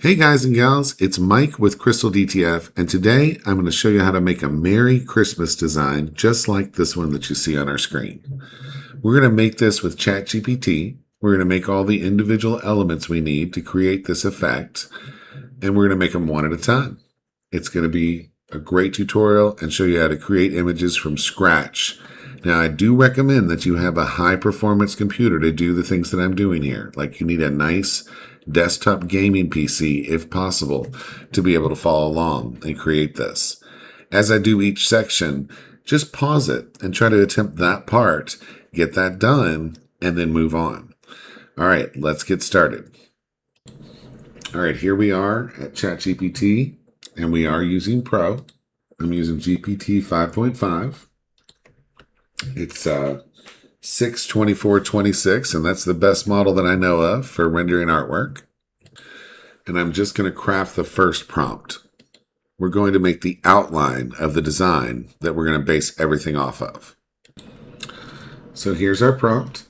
Hey guys and gals, it's Mike with Crystal DTF, and today I'm going to show you how to make a Merry Christmas design just like this one that you see on our screen. We're going to make this with ChatGPT. We're going to make all the individual elements we need to create this effect, and we're going to make them one at a time. It's going to be a great tutorial and show you how to create images from scratch. Now, I do recommend that you have a high performance computer to do the things that I'm doing here. Like you need a nice desktop gaming PC, if possible, to be able to follow along and create this. As I do each section, just pause it and try to attempt that part, get that done, and then move on. All right, let's get started. All right, here we are at ChatGPT, and we are using Pro. I'm using GPT 5.5. It's 62426, and that's the best model that I know of for rendering artwork. And I'm just going to craft the first prompt. We're going to make the outline of the design that we're going to base everything off of. So here's our prompt.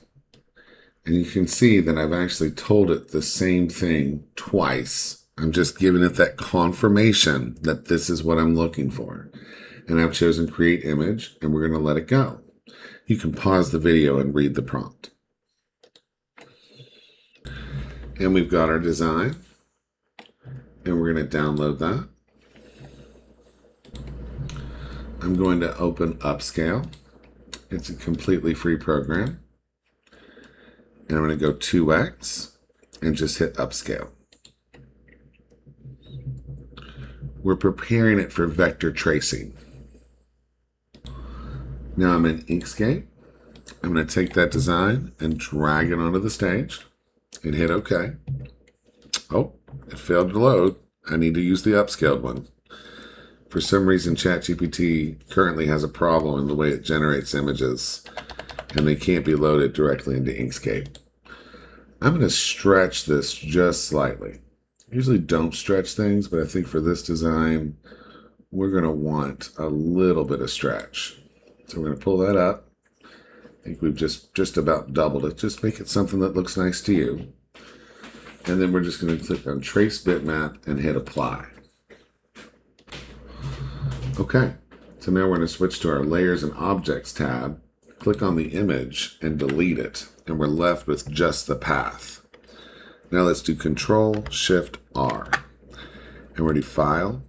And you can see that I've actually told it the same thing twice. I'm just giving it that confirmation that this is what I'm looking for. And I've chosen create image, and we're going to let it go. You can pause the video and read the prompt. And we've got our design. And we're going to download that. I'm going to open Upscale. It's a completely free program. And I'm going to go 2x and just hit Upscale. We're preparing it for vector tracing. Now I'm in Inkscape. I'm going to take that design and drag it onto the stage and hit OK. Oh, it failed to load. I need to use the upscaled one. For some reason, ChatGPT currently has a problem in the way it generates images, and they can't be loaded directly into Inkscape. I'm going to stretch this just slightly. I usually don't stretch things, but I think for this design, we're going to want a little bit of stretch. So we're going to pull that up. I think we've just about doubled it. Just make it something that looks nice to you. And then we're just going to click on Trace Bitmap and hit Apply. Okay, so now we're going to switch to our Layers and Objects tab, click on the image and delete it, and we're left with just the path. Now let's do Control-Shift-R. And we're going to File,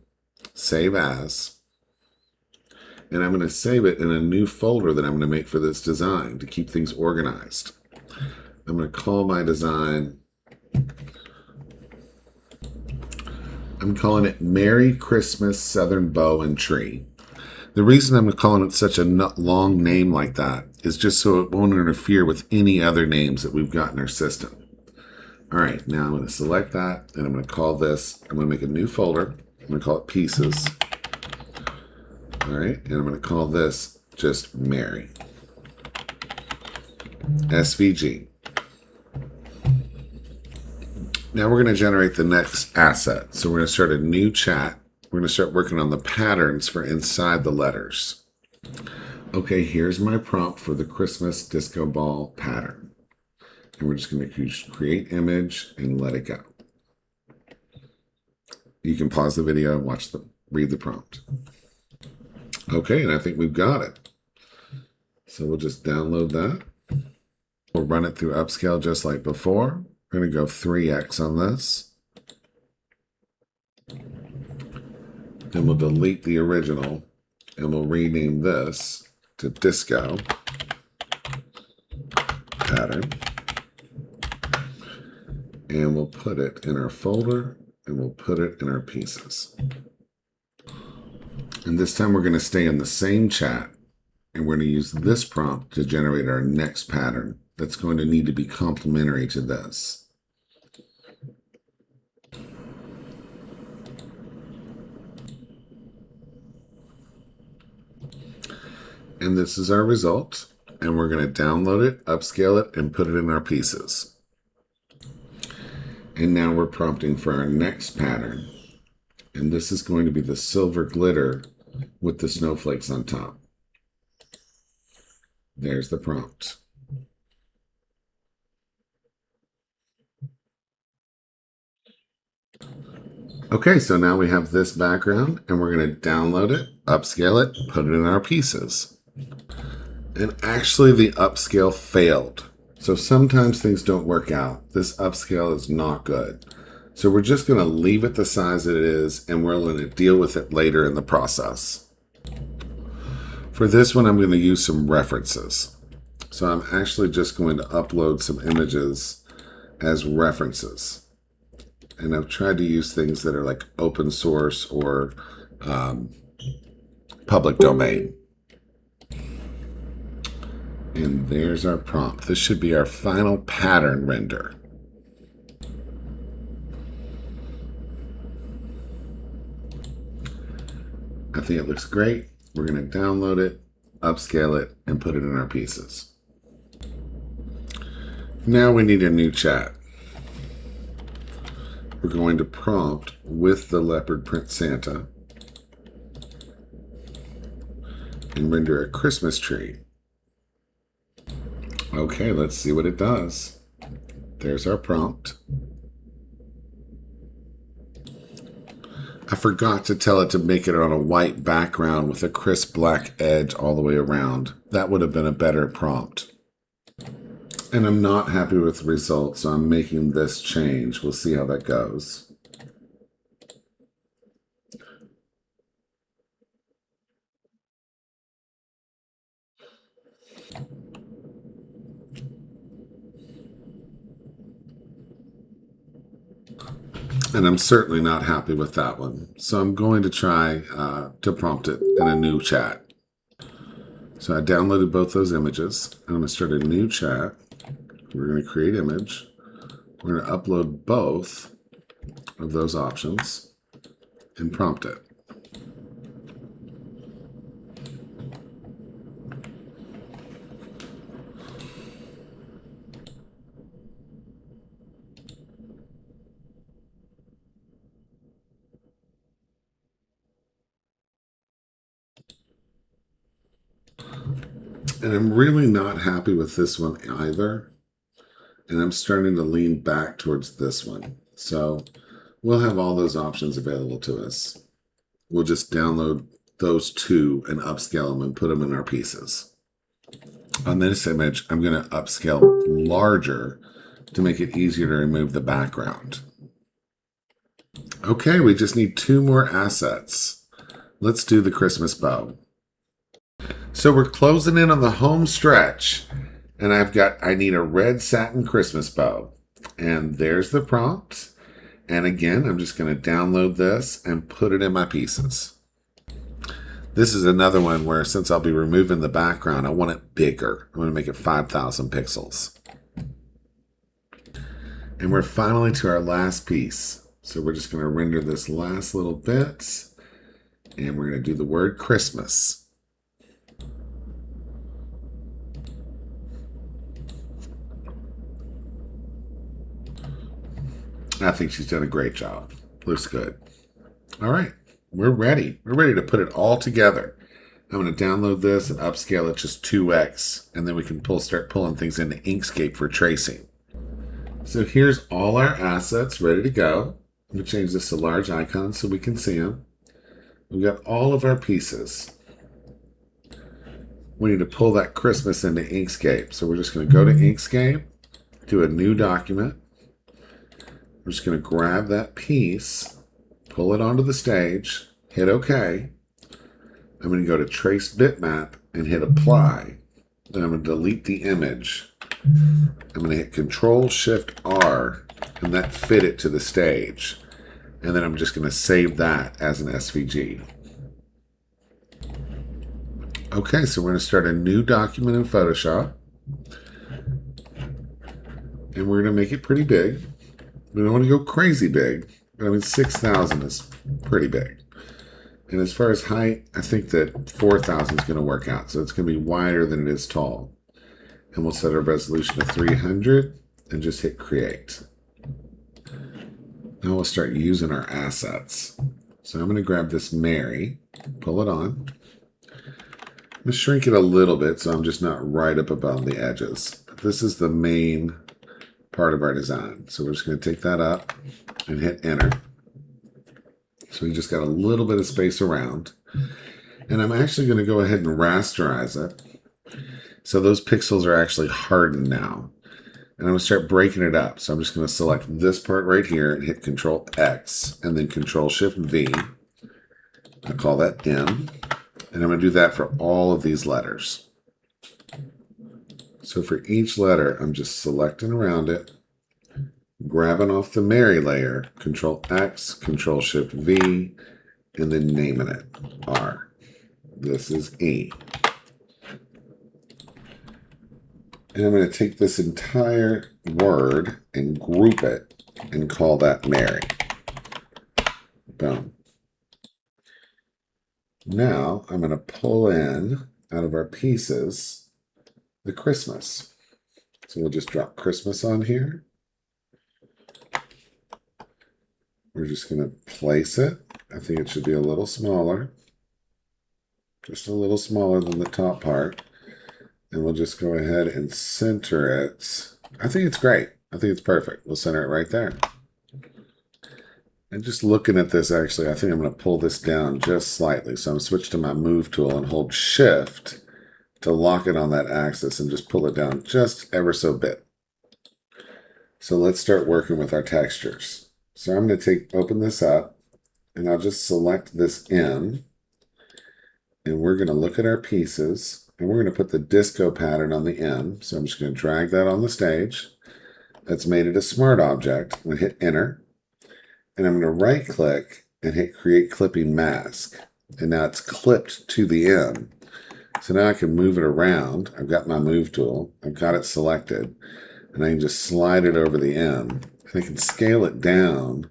Save As, and I'm going to save it in a new folder that I'm going to make for this design to keep things organized. I'm going to call my design, I'm calling it Merry Christmas Southern Bow and Tree. The reason I'm calling it such a long name like that is just so it won't interfere with any other names that we've got in our system. All right, now I'm going to select that, and I'm going to call this, I'm going to make a new folder. I'm going to call it Pieces. All right, and I'm going to call this just Merry. SVG. Now we're going to generate the next asset. So we're going to start a new chat. We're going to start working on the patterns for inside the letters. Okay, here's my prompt for the Christmas disco ball pattern. And we're just going to create image and let it go. You can pause the video and read the prompt. Okay, and I think we've got it. So we'll just download that. We'll run it through Upscale just like before. We're going to go 3x on this. Then we'll delete the original, and we'll rename this to Disco Pattern. And we'll put it in our folder, and we'll put it in our pieces. And this time we're going to stay in the same chat, and we're going to use this prompt to generate our next pattern that's going to need to be complementary to this. And this is our result, and we're going to download it, upscale it, and put it in our pieces. And now we're prompting for our next pattern. And this is going to be the silver glitter with the snowflakes on top. There's the prompt. Okay, so now we have this background and we're going to download it, upscale it, put it in our pieces. And actually the upscale failed. So sometimes things don't work out. This upscale is not good. So we're just going to leave it the size that it is and we're going to deal with it later in the process. For this one, I'm going to use some references. So I'm actually just going to upload some images as references. And I've tried to use things that are like open source or public domain. And there's our prompt. This should be our final pattern render. I think it looks great. We're going to download it, upscale it, and put it in our pieces. Now we need a new chat. We're going to prompt with the leopard print Santa and render a Christmas tree. Okay, let's see what it does. There's our prompt. I forgot to tell it to make it on a white background with a crisp black edge all the way around. That would have been a better prompt. And I'm not happy with the results, so I'm making this change. We'll see how that goes. And I'm certainly not happy with that one. So I'm going to try to prompt it in a new chat. So I downloaded both those images. I'm going to start a new chat. We're going to create image. We're going to upload both of those options and prompt it. And I'm really not happy with this one either. And I'm starting to lean back towards this one. So we'll have all those options available to us. We'll just download those two and upscale them and put them in our pieces. On this image, I'm going to upscale larger to make it easier to remove the background. Okay, we just need two more assets. Let's do the Christmas bow. So we're closing in on the home stretch. And I need a red satin Christmas bow. And there's the prompt. And again, I'm just going to download this and put it in my pieces. This is another one where, since I'll be removing the background, I want it bigger. I'm going to make it 5,000 pixels. And we're finally to our last piece. So we're just going to render this last little bit. And we're going to do the word Christmas. I think she's done a great job. Looks good. All right, we're ready. We're ready to put it all together. I'm going to download this and upscale it just 2x, and then we can start pulling things into Inkscape for tracing. So here's all our assets ready to go. I'm going to change this to large icons so we can see them. We've got all of our pieces. We need to pull that Christmas into Inkscape. So we're just going to go to Inkscape, do a new document. We're just going to grab that piece, pull it onto the stage, hit OK. I'm going to go to Trace Bitmap and hit Apply. Then I'm going to delete the image. I'm going to hit Control-Shift-R, and that fit it to the stage. And then I'm just going to save that as an SVG. Okay, so we're going to start a new document in Photoshop. And we're going to make it pretty big. We don't want to go crazy big, but I mean 6,000 is pretty big. And as far as height, I think that 4,000 is going to work out. So it's going to be wider than it is tall. And we'll set our resolution to 300 and just hit create. Now we'll start using our assets. So I'm going to grab this Mary, pull it on. I'm going to shrink it a little bit so I'm just not right up above the edges. But this is the main part of our design. So we're just going to take that up and hit enter. So we just got a little bit of space around. And I'm actually going to go ahead and rasterize it. So those pixels are actually hardened now. And I'm going to start breaking it up. So I'm just going to select this part right here and hit Control X and then Control Shift V. I call that M. And I'm going to do that for all of these letters. So for each letter, I'm just selecting around it, grabbing off the Mary layer, Control X, Control Shift V, and then naming it R. This is E. And I'm going to take this entire word and group it and call that Mary. Boom. Now I'm going to pull in, out of our pieces, the Christmas. So we'll just drop Christmas on here. We're just going to place it. I think it should be a little smaller. Just a little smaller than the top part. And we'll just go ahead and center it. I think it's great. I think it's perfect. We'll center it right there. And just looking at this, actually, I think I'm going to pull this down just slightly. So I'm switch to my Move tool and hold Shift to lock it on that axis and just pull it down just ever so bit. So let's start working with our textures. So I'm going to open this up, and I'll just select this M. And we're going to look at our pieces, and we're going to put the disco pattern on the M. So I'm just going to drag that on the stage. That's made it a smart object. I'm going to hit Enter, and I'm going to right click and hit Create Clipping Mask. And now it's clipped to the M. So now I can move it around. I've got my Move tool. I've got it selected, and I can just slide it over the M. And I can scale it down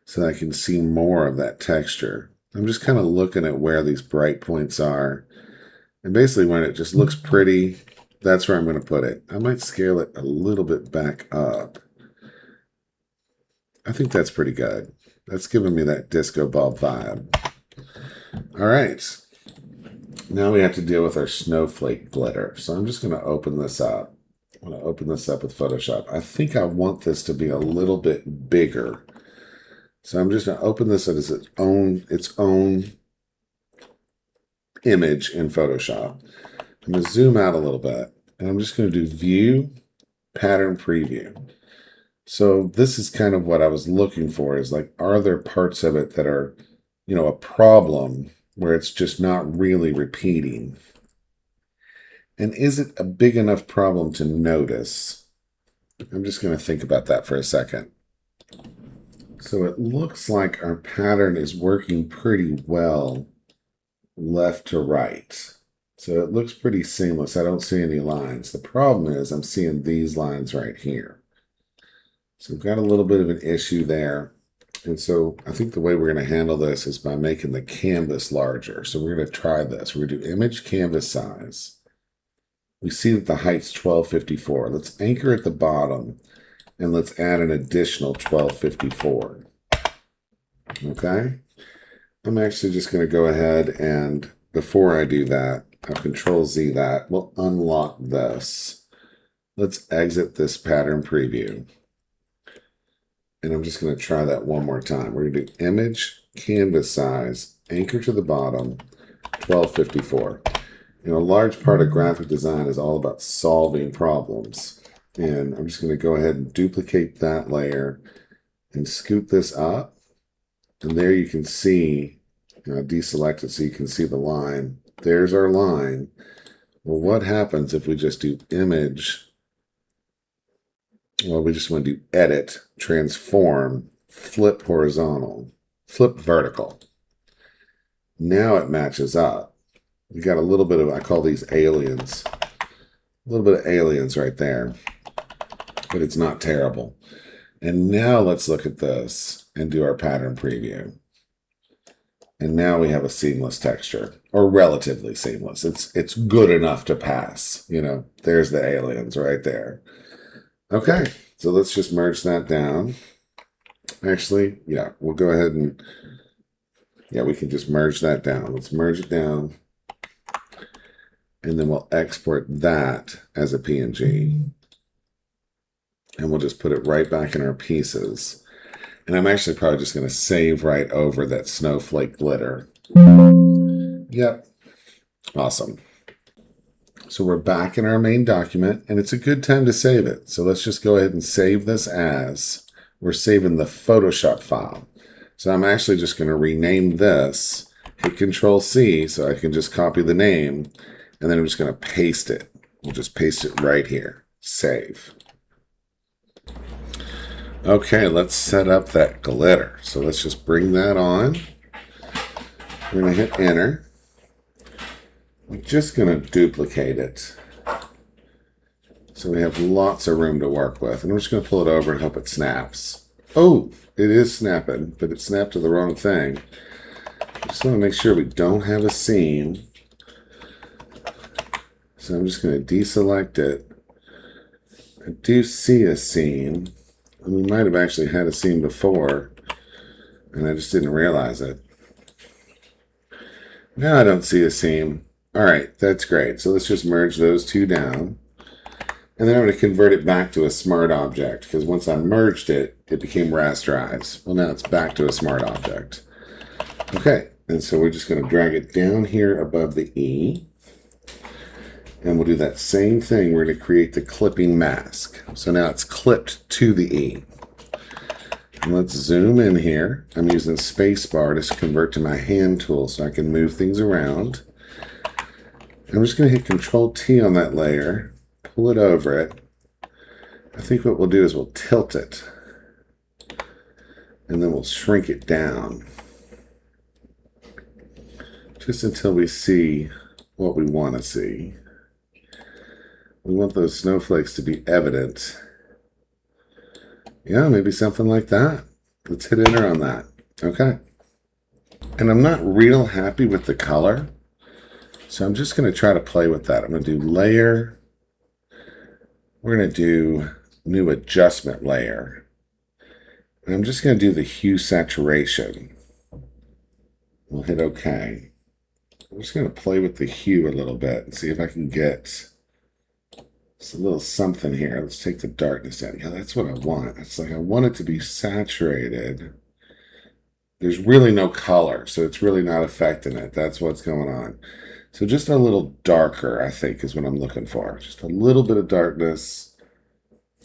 so that I can see more of that texture. I'm just kind of looking at where these bright points are. And basically when it just looks pretty, that's where I'm going to put it. I might scale it a little bit back up. I think that's pretty good. That's giving me that disco ball vibe. All right. Now we have to deal with our snowflake glitter. So I'm just going to open this up. I'm going to open this up with Photoshop. I think I want this to be a little bit bigger. So I'm just going to open this as its own image in Photoshop. I'm going to zoom out a little bit, and I'm just going to do View, Pattern Preview. So this is kind of what I was looking for, is like, are there parts of it that are, a problem where it's just not really repeating? And is it a big enough problem to notice? I'm just going to think about that for a second. So it looks like our pattern is working pretty well left to right. So it looks pretty seamless. I don't see any lines. The problem is I'm seeing these lines right here. So we've got a little bit of an issue there. And so I think the way we're going to handle this is by making the canvas larger. So we're going to try this. We're going to do Image Canvas Size. We see that the height's 1254. Let's anchor at the bottom. And let's add an additional 1254. Okay? I'm actually just going to go ahead and, before I do that, I'll Control Z that. We'll unlock this. Let's exit this pattern preview. And I'm just going to try that one more time. We're going to do Image, Canvas Size, anchor to the bottom, 1254. A large part of graphic design is all about solving problems. And I'm just going to go ahead and duplicate that layer and scoot this up. And there you can see, deselect it so you can see the line. There's our line. Well, what happens if we just do Image? Well, we just want to do Edit, Transform, Flip Horizontal, Flip Vertical. Now it matches up. We got a little bit of, I call these aliens. A little bit of aliens right there. But it's not terrible. And now let's look at this and do our pattern preview. And now we have a seamless texture, or relatively seamless. It's good enough to pass. There's the aliens right there. Okay, so let's just merge that down. Actually, yeah, we'll go ahead and, we can just merge that down. Let's merge it down. And then we'll export that as a PNG. And we'll just put it right back in our pieces. And I'm actually probably just going to save right over that snowflake glitter. Yep. Awesome. So we're back in our main document, and it's a good time to save it. So let's just go ahead and save this as we're saving the Photoshop file. So I'm actually just going to rename this, hit Control C so I can just copy the name, and then I'm just going to paste it. We'll just paste it right here. Save. Okay, let's set up that glitter. So let's just bring that on. We're going to hit enter. I'm just going to duplicate it. So we have lots of room to work with. And I'm just going to pull it over and hope it snaps. Oh, it is snapping, but it snapped to the wrong thing. Just want to make sure we don't have a seam. So I'm just going to deselect it. I do see a seam. And we might have actually had a seam before, and I just didn't realize it. Now I don't see a seam. All right, that's great. So let's just merge those two down. And then I'm going to convert it back to a smart object, because once I merged it, it became rasterize. Well, now it's back to a smart object. Okay, and so we're just going to drag it down here above the E. And we'll do that same thing. We're going to create the clipping mask. So now it's clipped to the E. And let's zoom in here. I'm using spacebar to convert to my hand tool so I can move things around. I'm just going to hit Control T on that layer, pull it over it. I think what we'll do is we'll tilt it, and then we'll shrink it down, just until we see what we want to see. We want those snowflakes to be evident. Yeah, maybe something like that. Let's hit enter on that. Okay. And I'm not real happy with the color, so I'm just going to try to play with that. I'm going to do layer. We're going to do new adjustment layer. And I'm just going to do the hue saturation. We'll hit OK. I'm just going to play with the hue a little bit and see if I can get a little something here. Let's take the darkness out. Yeah, that's what I want. It's like I want it to be saturated. There's really no color, so it's really not affecting it. That's what's going on. So just a little darker, I think, is what I'm looking for. Just a little bit of darkness.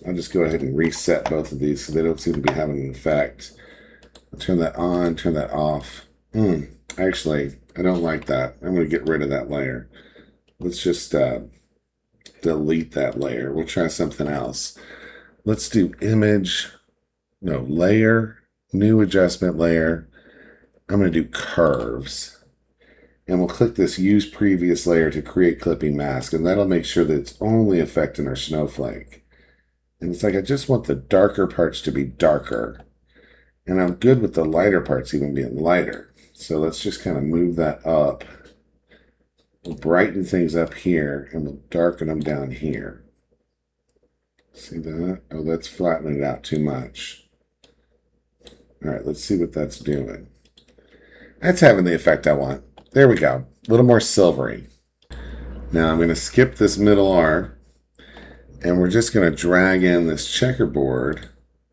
I'll just go ahead and reset both of these so they don't seem to be having an effect. I'll turn that on, turn that off. Actually, I don't like that. I'm going to get rid of that layer. Let's just delete that layer. We'll try something else. Let's do layer, new adjustment layer. I'm going to do curves. And we'll click this use previous layer to create clipping mask, and that'll make sure that it's only affecting our snowflake. And it's like I just want the darker parts to be darker. And I'm good with the lighter parts even being lighter. So let's just kind of move that up. We'll brighten things up here, and we'll darken them down here. See that? Oh, that's flattening it out too much. All right, let's see what that's doing. That's having the effect I want. There we go. A little more silvery. Now I'm going to skip this middle R, and we're just going to drag in this checkerboard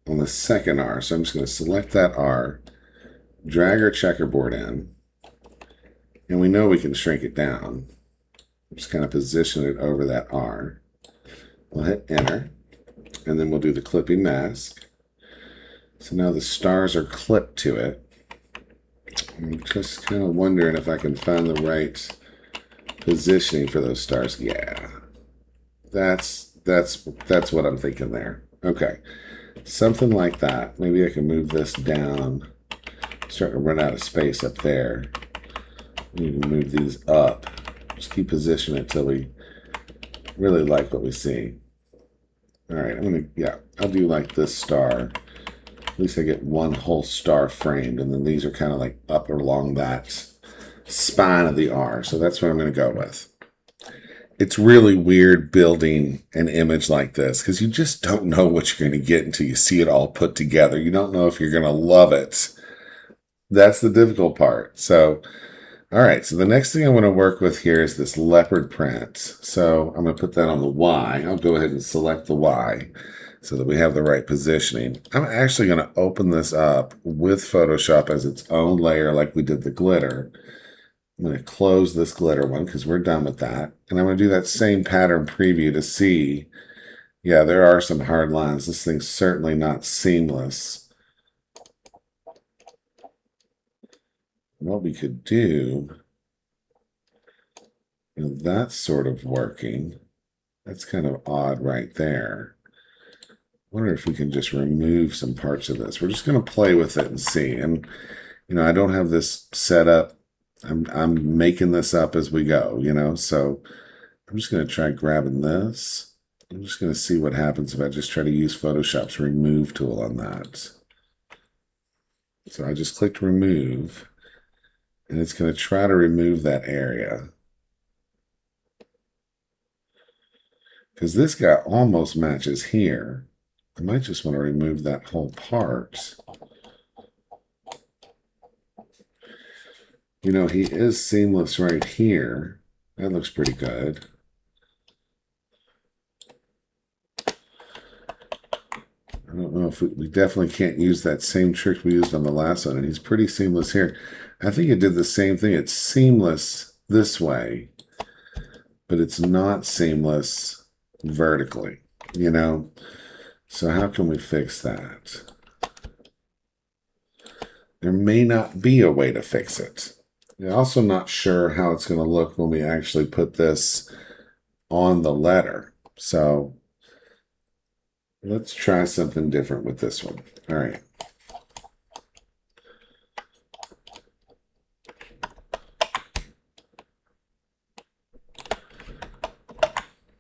on the second R. So I'm just going to select that R, drag our checkerboard in, and we know we can shrink it down. Just kind of position it over that R. We'll hit enter, and then we'll do the clipping mask. So now the stars are clipped to it. I'm just kind of wondering if I can find the right positioning for those stars. Yeah, that's what I'm thinking there. Okay, something like that. Maybe I can move this down. Starting to run out of space up there. We can move these up. Just keep positioning it until we really like what we see. All right, I'll do like this star. At least I get one whole star framed, and then these are kind of like up along that spine of the R. So that's what I'm going to go with. It's really weird building an image like this because you just don't know what you're going to get until you see it all put together. You don't know if you're going to love it. That's the difficult part. So, all right. So the next thing I want to work with here is this leopard print. So I'm going to put that on the Y. I'll go ahead and select the Y. so that we have the right positioning. I'm actually going to open this up with Photoshop as its own layer like we did the glitter. I'm going to close this glitter one because we're done with that. And I'm going to do that same pattern preview to see, yeah, there are some hard lines. This thing's certainly not seamless. What we could do, you know, that's sort of working. That's kind of odd right there. I wonder if we can just remove some parts of this. We're just going to play with it and see. And, you know, I don't have this set up. I'm making this up as we go, you know, so I'm just going to try grabbing this. I'm just going to see what happens if I just try to use Photoshop's remove tool on that. So I just clicked remove, and it's going to try to remove that area. Because this guy almost matches here. I might just want to remove that whole part. You know, he is seamless right here. That looks pretty good. I don't know if we definitely can't use that same trick we used on the last one, and he's pretty seamless here. I think it did the same thing. It's seamless this way, but it's not seamless vertically, you know? So how can we fix that? There may not be a way to fix it. I'm also not sure how it's going to look when we actually put this on the letter. So let's try something different with this one. All right.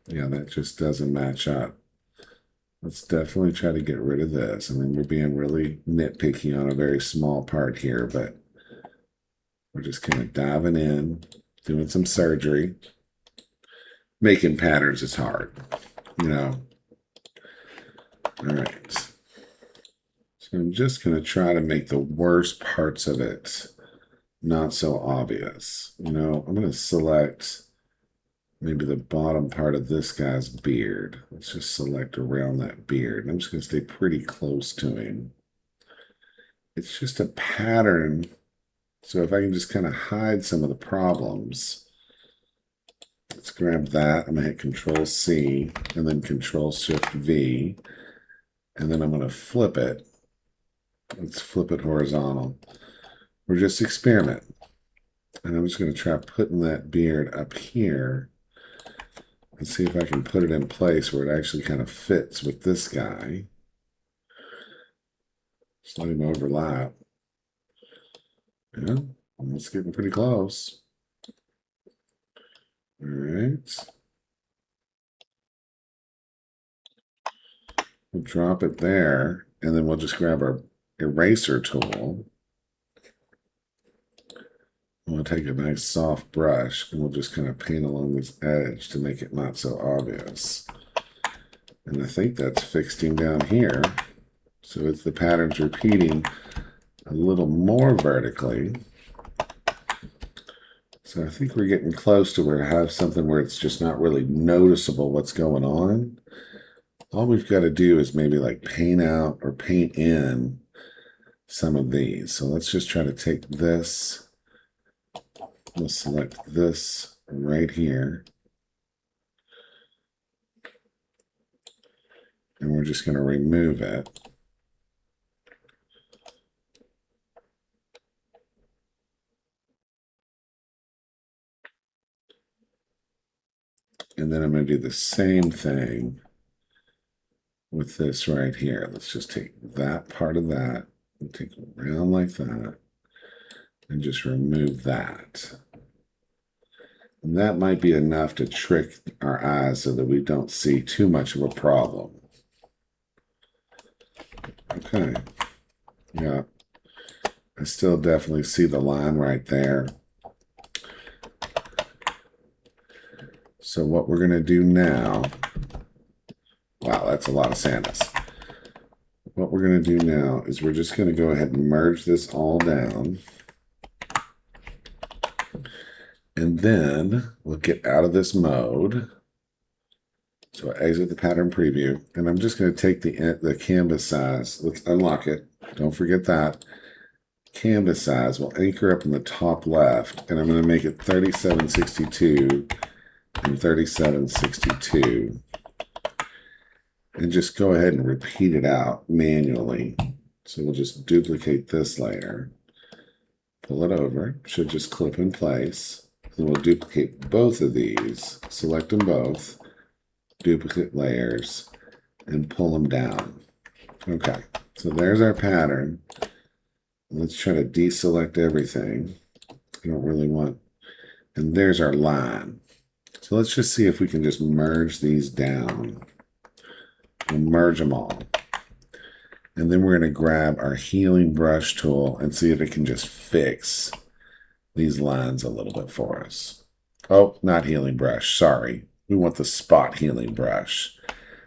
Yeah, that just doesn't match up. Let's definitely try to get rid of this. I mean, we're being really nitpicky on a very small part here, but we're just kind of diving in, doing some surgery. Making patterns is hard, you know. All right. So I'm just going to try to make the worst parts of it not so obvious. You know, I'm going to select maybe the bottom part of this guy's beard. Let's just select around that beard. I'm just going to stay pretty close to him. It's just a pattern. So if I can just kind of hide some of the problems, let's grab that. I'm going to hit Control C and then Control Shift V. And then I'm going to flip it. Let's flip it horizontal. We're just experimenting. And I'm just going to try putting that beard up here and see if I can put it in place where it actually kind of fits with this guy. Just let him overlap. Yeah, almost getting pretty close. All right. We'll drop it there, and then we'll just grab our eraser tool. We'll take a nice soft brush, and we'll just kind of paint along this edge to make it not so obvious. And I think that's fixed him down here. So it's the pattern's repeating a little more vertically. So I think we're getting close to where I have something where it's just not really noticeable what's going on. All we've got to do is maybe like paint out or paint in some of these. So let's just try to take this. We'll select this right here. And we're just going to remove it. And then I'm going to do the same thing with this right here. Let's just take that part of that and take it around like that and just remove that. And that might be enough to trick our eyes so that we don't see too much of a problem. Okay. Yeah. I still definitely see the line right there. So what we're going to do now, wow, that's a lot of sandals. What we're going to do now is we're just going to go ahead and merge this all down. And then we'll get out of this mode. So I exit the pattern preview, and I'm just going to take the canvas size. Let's unlock it. Don't forget that. Canvas size will anchor up in the top left, and I'm going to make it 3762 and 3762. And just go ahead and repeat it out manually. So we'll just duplicate this layer, pull it over, should just clip in place. Then we'll duplicate both of these, select them both, duplicate layers, and pull them down. Okay, so there's our pattern. Let's try to deselect everything. I don't really want, and there's our line. So let's just see if we can just merge these down. We'll merge them all. And then we're going to grab our healing brush tool and see if it can just fix these lines a little bit for us. Oh, not healing brush, sorry. We want the spot healing brush.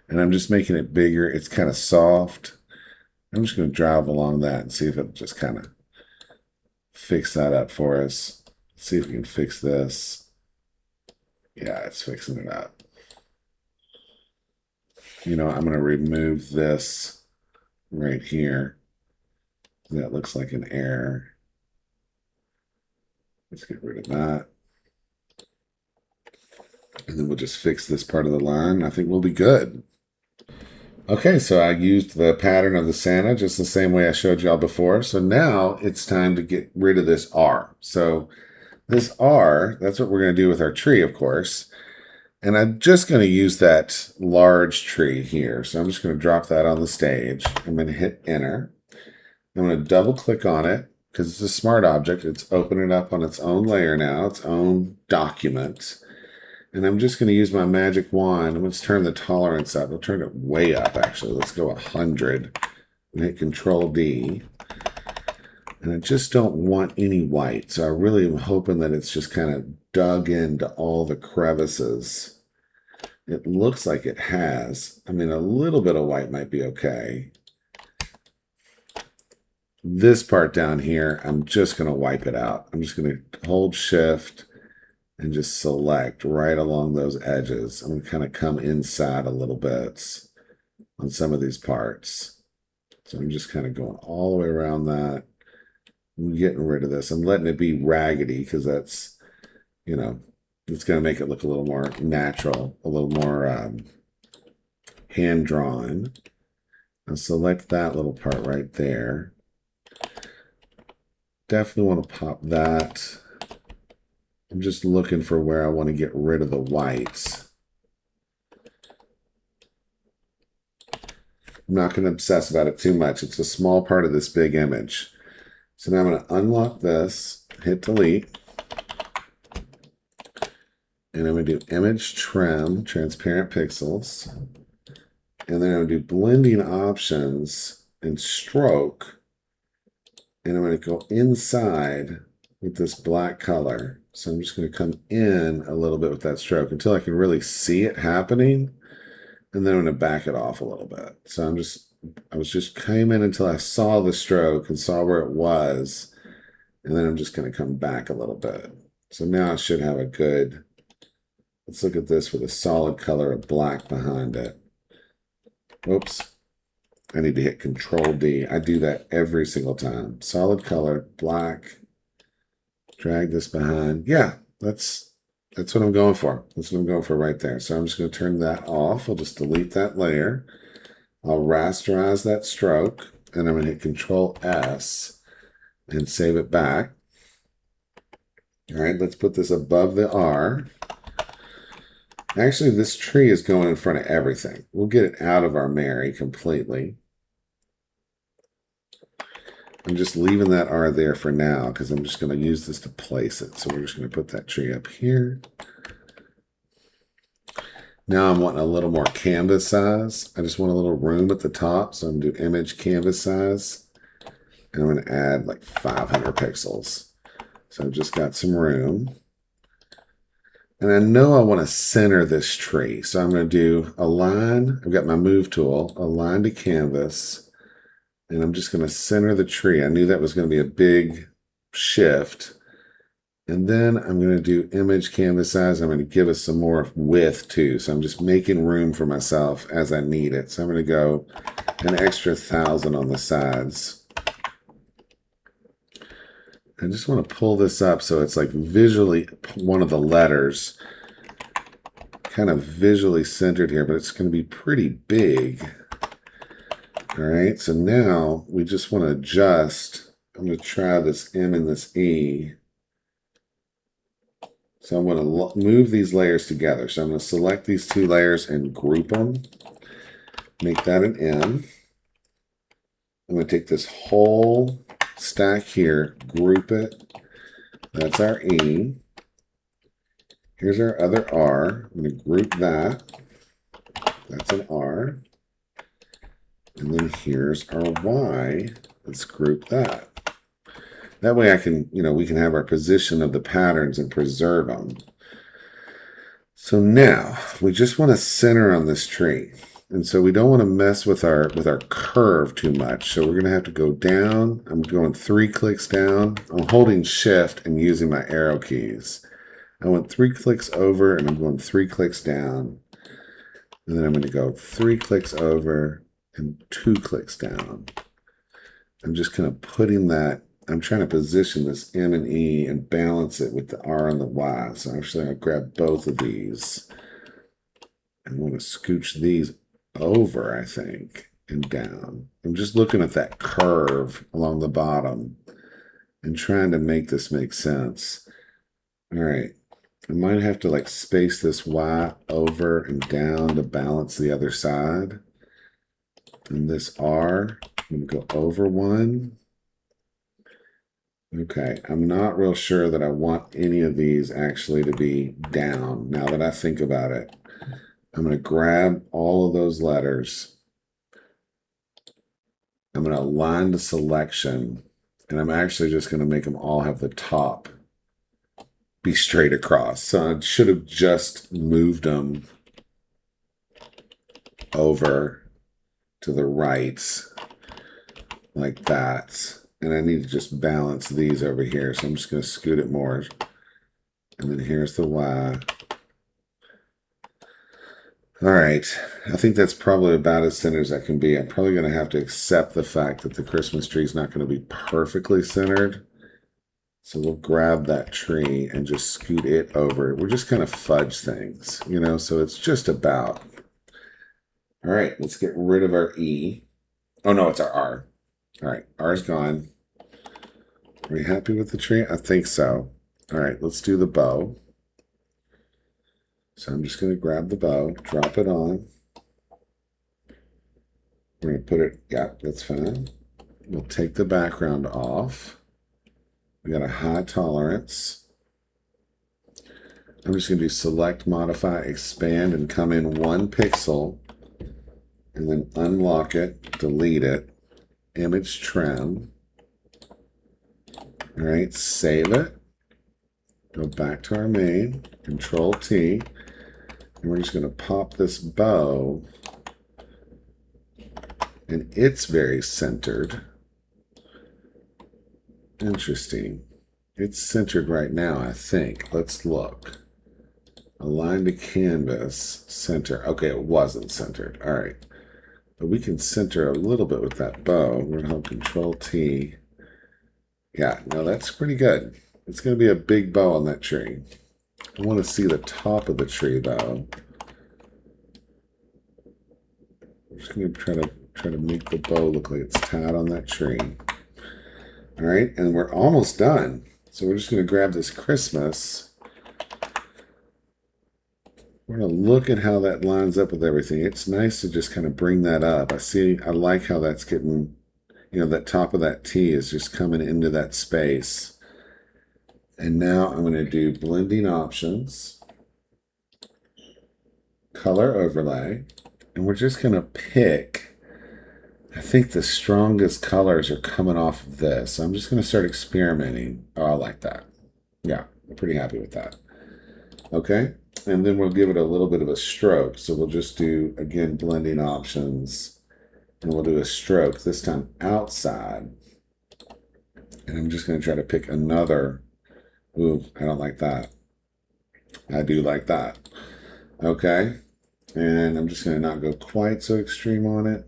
And I'm just making it bigger. It's kind of soft. I'm just going to drive along that and see if it'll just kind of fix that up for us. Let's see if we can fix this. Yeah, it's fixing it up. You know, I'm going to remove this right here. That looks like an error. Let's get rid of that. And then we'll just fix this part of the line. I think we'll be good. Okay, so I used the pattern of the Santa just the same way I showed y'all before. So now it's time to get rid of this R. So this R, that's what we're going to do with our tree, of course. And I'm just going to use that large tree here. So I'm just going to drop that on the stage. I'm going to hit enter. I'm going to double click on it because it's a smart object. It's opening up on its own layer now, its own document. And I'm just going to use my magic wand. Let's turn the tolerance up. We'll turn it way up, actually. Let's go 100 and hit Control D. And I just don't want any white. So I really am hoping that it's just kind of dug into all the crevices. It looks like it has. I mean, a little bit of white might be okay. This part down here, I'm just going to wipe it out. I'm just going to hold Shift and just select right along those edges. I'm going to kind of come inside a little bit on some of these parts. So I'm just kind of going all the way around that. I'm getting rid of this. I'm letting it be raggedy because that's, you know, it's going to make it look a little more natural, a little more hand-drawn. I'll select that little part right there. Definitely want to pop that. I'm just looking for where I want to get rid of the whites. I'm not going to obsess about it too much. It's a small part of this big image. So now I'm going to unlock this, hit delete. And I'm going to do image trim, transparent pixels. And then I'm going to do blending options and stroke. And I'm going to go inside with this black color. So I'm just going to come in a little bit with that stroke until I can really see it happening. And then I'm going to back it off a little bit. So I was just came in until I saw the stroke and saw where it was. And then I'm just going to come back a little bit. So now I should have a good, let's look at this with a solid color of black behind it. Oops. I need to hit Control D. I do that every single time. Solid color, black. Drag this behind. Yeah, that's what I'm going for. That's what I'm going for right there. So I'm just going to turn that off. I'll just delete that layer. I'll rasterize that stroke. And I'm going to hit Control S and save it back. All right, let's put this above the R. Actually, this tree is going in front of everything. We'll get it out of our Mary completely. I'm just leaving that R there for now because I'm just going to use this to place it. So we're just going to put that tree up here. Now I'm wanting a little more canvas size. I just want a little room at the top. So I'm going to do image canvas size. And I'm going to add like 500 pixels. So I've just got some room. And I know I want to center this tree. So I'm going to do align. I've got my move tool, align to canvas. And I'm just going to center the tree. I knew that was going to be a big shift. And then I'm going to do image canvas size. I'm going to give us some more width too. So I'm just making room for myself as I need it. So I'm going to go an extra 1,000 on the sides. I just want to pull this up so it's like visually one of the letters kind of visually centered here, but it's going to be pretty big. All right, so now we just want to adjust. I'm going to try this M and this E. So I'm going to move these layers together. So I'm going to select these two layers and group them. Make that an M. I'm going to take this whole stack here, group it. That's our E. Here's our other R. I'm going to group that. That's an R. And then here's our Y. Let's group that. That way I can, we can have our position of the patterns and preserve them. So now we just want to center on this tree. And so we don't want to mess with our curve too much. So we're going to have to go down. I'm going 3 clicks down. I'm holding shift and using my arrow keys. I went 3 clicks over and I'm going 3 clicks down. And then I'm going to go 3 clicks over and 2 clicks down. I'm just kind of putting that. I'm trying to position this M and E and balance it with the R and the Y. So actually I'll grab both of these. I'm going to scooch these over, I think, and down. I'm just looking at that curve along the bottom and trying to make this make sense. All right. I might have to like space this Y over and down to balance the other side. And this R, I'm going to go over one. Okay, I'm not real sure that I want any of these actually to be down now that I think about it. I'm going to grab all of those letters. I'm going to align the selection, and I'm actually just going to make them all have the top be straight across. So I should have just moved them over to the right like that. And I need to just balance these over here. So I'm just going to scoot it more. And then here's the Y. All right. I think that's probably about as centered as I can be. I'm probably going to have to accept the fact that the Christmas tree is not going to be perfectly centered. So we'll grab that tree and just scoot it over. We're just kind of fudge things, so it's just about. All right. Let's get rid of our E. Oh, no, it's our R. All right. R's gone. Are we happy with the tree? I think so. All right, let's do the bow. So I'm just going to grab the bow, drop it on. We're going to put it, yeah, that's fine. We'll take the background off. We got a high tolerance. I'm just going to do select, modify, expand, and come in 1 pixel. And then unlock it, delete it, image trim. All right, save it. Go back to our main, Control T, and we're just going to pop this bow, and it's very centered. Interesting. It's centered right now, I think. Let's look. Align to canvas, center. Okay, it wasn't centered. All right. But we can center a little bit with that bow. We're going to hold Control T. Yeah, no, that's pretty good. It's going to be a big bow on that tree. I want to see the top of the tree, though. I'm just going to try to make the bow look like it's tied on that tree. All right, and we're almost done. So we're just going to grab this Christmas. We're going to look at how that lines up with everything. It's nice to just kind of bring that up. I like how that's getting, that top of that T is just coming into that space. And now I'm going to do blending options, color overlay, and we're just going to pick, I think the strongest colors are coming off of this. So I'm just going to start experimenting. Oh, I like that. Yeah, I'm pretty happy with that. Okay, and then we'll give it a little bit of a stroke. So we'll just do, again, blending options, and we'll do a stroke, this time outside. And I'm just going to try to pick another Ooh, I don't like that. I do like that. Okay. And I'm just going to not go quite so extreme on it.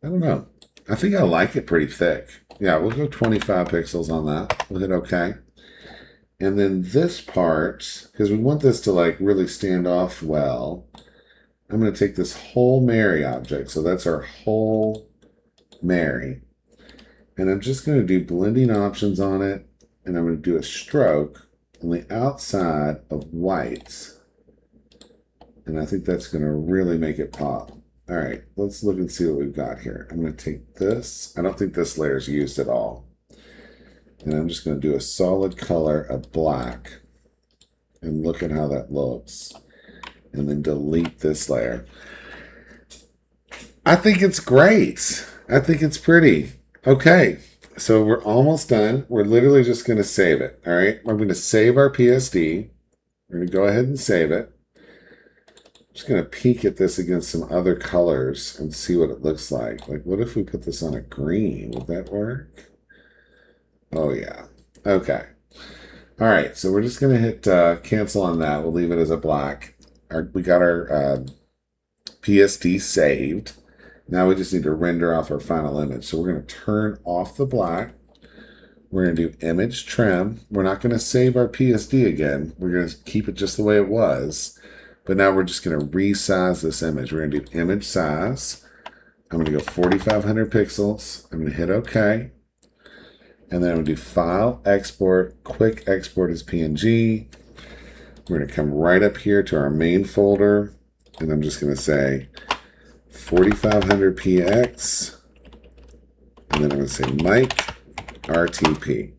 I don't know. I think I like it pretty thick. Yeah, we'll go 25 pixels on that. We'll hit OK. And then this part, because we want this to like really stand off well, I'm going to take this whole Mary object. So that's our whole Mary. And I'm just going to do blending options on it. And I'm going to do a stroke on the outside of whites. And I think that's going to really make it pop. All right, let's look and see what we've got here. I'm going to take this. I don't think this layer is used at all. And I'm just going to do a solid color of black. And look at how that looks. And then delete this layer. I think it's great. I think it's pretty. Okay, so we're almost done. We're literally just going to save it. All right, I'm going to save our PSD. We're going to go ahead and save it. I'm just going to peek at this against some other colors and see what it looks like. Like, what if we put this on a green? Would that work? Oh, yeah. Okay. All right, so we're just going to hit cancel on that. We'll leave it as a black. We got our PSD saved. Now we just need to render off our final image. So we're going to turn off the black. We're going to do image trim. We're not going to save our PSD again. We're going to keep it just the way it was. But now we're just going to resize this image. We're going to do image size. I'm going to go 4,500 pixels. I'm going to hit OK. And then I'm going to do File, Export, Quick Export as PNG. We're going to come right up here to our main folder. And I'm just going to say 4,500 px. And then I'm going to say Mike RTP.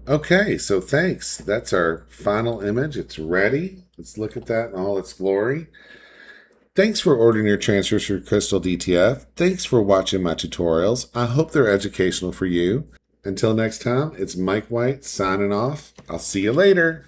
Okay, so thanks. That's our final image. It's ready. Let's look at that in all its glory. Thanks for ordering your transfers through Crystal DTF. Thanks for watching my tutorials. I hope they're educational for you. Until next time, it's Mike White signing off. I'll see you later.